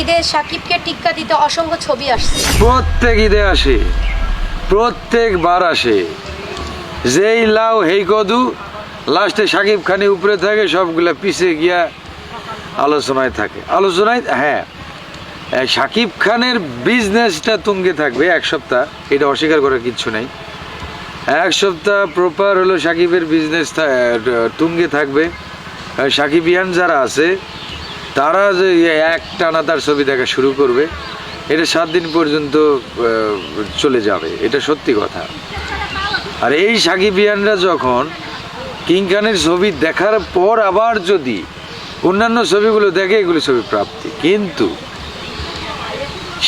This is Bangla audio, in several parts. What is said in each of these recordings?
ঈদে সাকিবকে টিক্কা দিতে অসংখ্য ছবি আসছে। প্রত্যেক ঈদে আসে, প্রত্যেকবার আসে। যেই লাউ হেই কদু, লাস্টে সাকিব খানি উপরে থাকে, সবগুলা পিছে গিয়া আলোচনায় থাকে। আলোচনায় হ্যাঁ, সাকিব খানের বিজনেসটা তুঙ্গে থাকবে এক সপ্তাহ, এটা অস্বীকার করার কিচ্ছু নেই। এক সপ্তাহ প্রপার হলো সাকিবের বিজনেস তুঙ্গে থাকবে। সাকিবিয়ান যারা আছে তারা যে এক টানা তার ছবি দেখা শুরু করবে, এটা 7 দিন পর্যন্ত চলে যাবে, এটা সত্যি কথা। আর এই সাকিবিয়ানরা যখন কিং খানের ছবি দেখার পর আবার যদি অন্যান্য ছবিগুলো দেখে, এগুলো ছবি প্রাপ্তি, কিন্তু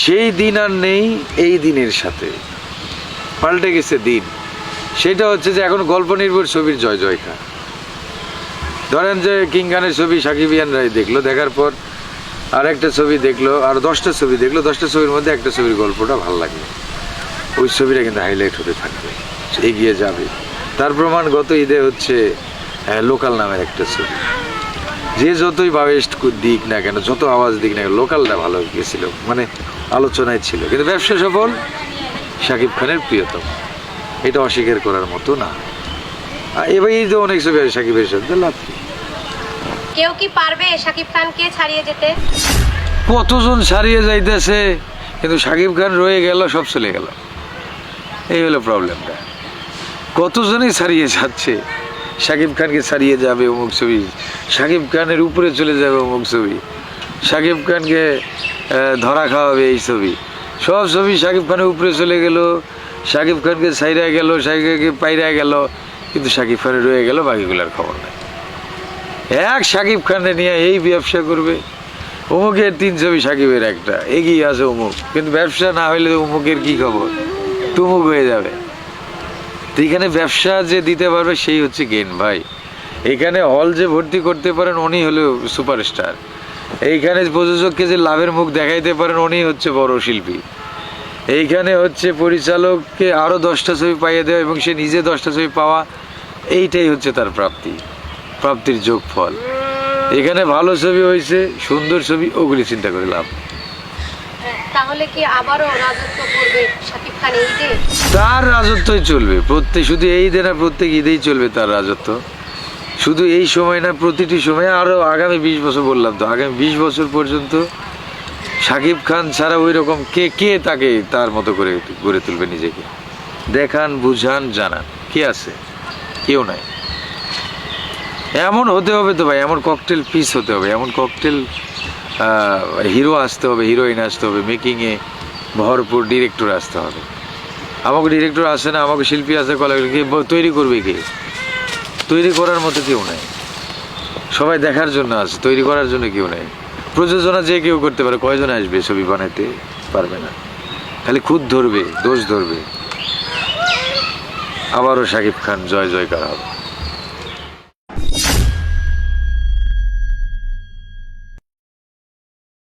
সেই দিন আর নেই। এই দিনের সাথে পাল্টে গেছে দিন। সেটা হচ্ছে যে এখন গল্প নির্ভর ছবির জয় জয়কার। ধরেন যে কিং খানের ছবি সাকিবিয়ানরাই দেখলো, দেখার পর আর একটা ছবি দেখলো, আর 10টা ছবি দেখলো, 10টা ছবির মধ্যে একটা ছবির গল্পটা ভালো লাগলো, ওই ছবিটা কিন্তু হাইলাইট হতে থাকবে, এগিয়ে যাবে। তার প্রমাণ গত ঈদে হচ্ছে লোকাল নামের একটা ছবি। যে যতই বাবেস্ট দিক না কেন, যত আওয়াজ দিক না কেন, লোকালটা ভালো গেছিল, মানে আলোচনায় ছিল। কিন্তু ব্যবসা সফল, সাকিব খানের প্রিয়তম, এটা অস্বীকার করার মতো না। এবার এই যে অনেক ছবি আছে সাকিবের সাথে, লাভ কি? কেউ কি পারবে সাকিব খানকে ছাড়িয়ে যেতে? কতজন ছাড়িয়ে যাইতেছে, কিন্তু সাকিব খান রয়ে গেল, সব চলে গেল। এই হলো প্রবলেমটা। কতজনই ছাড়িয়ে যাচ্ছে, সাকিব খানকে ছাড়িয়ে যাবে অমুক ছবি, সাকিব খানের উপরে চলে যাবে অমুক ছবি, সাকিব খানকে ধরা খাওয়াবে এই ছবি। সব ছবি সাকিব খানের উপরে চলে গেল, সাকিব খানকে ছাইরা গেল, সাকিবকে পাইরা গেল, কিন্তু সাকিব খানের রয়ে গেল, বাকিগুলার খবর নাই। এক সাকিব খানে নিয়ে এই ব্যবসা করবে, অমুকের 3 ছবি, সাকিবের একটা, এগিয়ে আছে অমুক, কিন্তু ব্যবসা না হইলে অমুকের কি খবর, তুমুক হয়ে যাবে। তো এখানে ব্যবসা যে দিতে পারবে সেই হচ্ছে গেন ভাই। এখানে হল যে ভর্তি করতে পারেন উনি হলো সুপারস্টার। এইখানে প্রযোজককে যে লাভের মুখ দেখাইতে পারেন উনি হচ্ছে বড় শিল্পী। এইখানে হচ্ছে পরিচালককে আরও 10টা ছবি পাইয়ে দেওয়া এবং সে নিজে 10টা ছবি পাওয়া, এইটাই হচ্ছে তার প্রাপ্তির যোগফল। এখানে ভালো ছবি হয়েছে, সুন্দর ছবি, ওগুলি চিন্তা করে লাভ। তাহলে কি আবারও রাজত্ব করবে সাকিব খান এই ঈদে? তার রাজত্বই চলবে শুধু এই ঈদে না, প্রত্যেক ঈদেই চলবে তার রাজত্ব। শুধু এই সময় না, প্রতিটি সময়, আরও আগামী 20 বছর, বললাম তো, আগামী 20 বছর পর্যন্ত সাকিব খান ছাড়া ওই রকম কে তাকে তার মতো করে গড়ে তুলবে নিজেকে? দেখান, বুঝান, জানান, কে আছে? কেউ নাই। এমন হতে হবে তো ভাই, এমন ককটেল পিস হতে হবে, এমন ককটেল হিরো আসতে হবে, হিরোইন আসতে হবে, মেকিংয়ে ভরপুর ডিরেক্টর আসতে হবে। আমাকে ডিরেক্টর আসে না, আমাকে শিল্পী আছে, কলাকে তৈরি করবে কে? তৈরি করার মতো কেউ নেই। সবাই দেখার জন্য আছে, তৈরি করার জন্য কেউ নেই। প্রযোজনা যে কেউ করতে পারে, কয়জন আসবে ছবি বানাইতে? পারবে না, খালি খুদ ধরবে, দোষ ধরবে। আবারও সাকিব খান জয় জয়কার হবে।